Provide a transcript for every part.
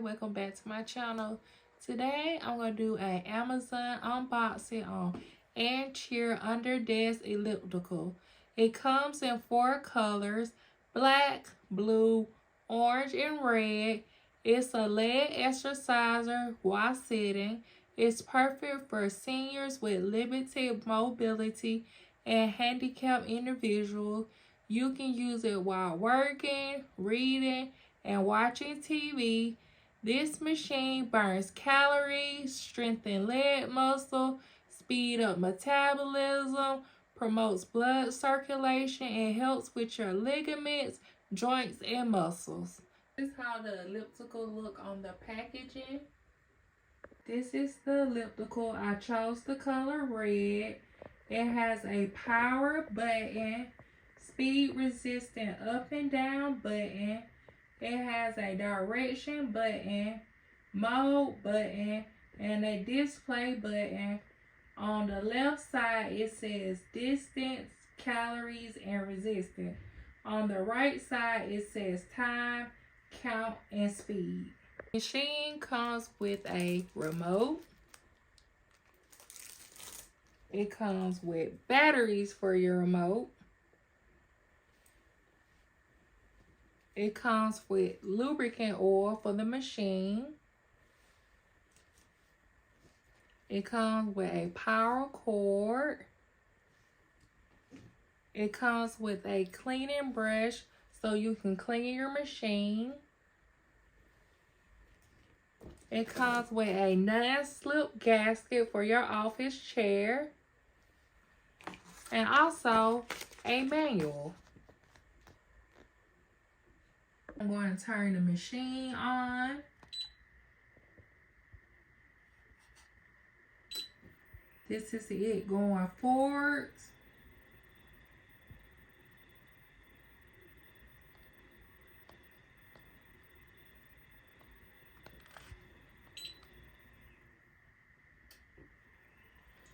welcome back to my channel. Today I'm going to do an Amazon unboxing on Ancheer Under Desk Elliptical. It comes in 4 colors: black, blue, orange, and red. It's a leg exerciser while sitting. It's perfect for seniors with limited mobility and handicapped individuals. You can use it while working, reading, and watching TV. This machine burns calories, strengthens leg muscle, speed up metabolism, promotes blood circulation, and helps with your ligaments, joints, and muscles. This is how the elliptical look on the packaging. This is the elliptical. I chose the color red. It has a power button, speed resistant up and down button. It has a direction button, mode button, and a display button. On the left side, it says distance, calories, and resistance. On the right side, it says time, count, and speed. The machine comes with a remote. It comes with batteries for your remote. It comes with lubricant oil for the machine. It comes with a power cord. It comes with a cleaning brush so you can clean your machine. It comes with a non-slip gasket for your office chair. And also a manual. I'm going to turn the machine on. This is it going forwards.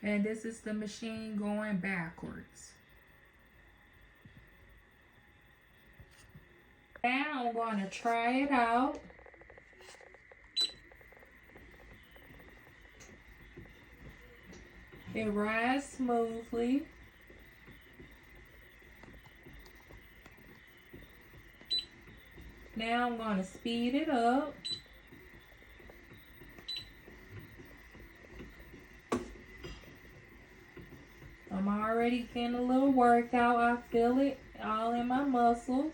And this is the machine going backwards. Now I'm going to try it out. It rides smoothly. Now I'm going to speed it up. I'm already getting a little workout. I feel it all in my muscles.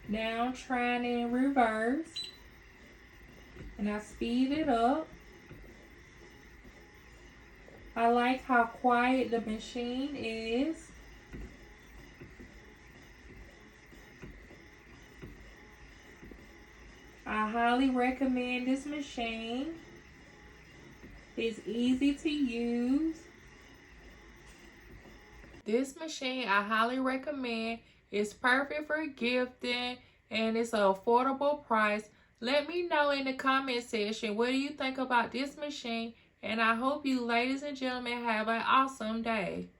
Now I'm trying it in reverse. And I speed it up. I like how quiet the machine is. I highly recommend this machine. It's easy to use. This machine I highly recommend. It's perfect for gifting and it's an affordable price. Let me know in the comment section what do you think about this machine, and I hope you ladies and gentlemen have an awesome day.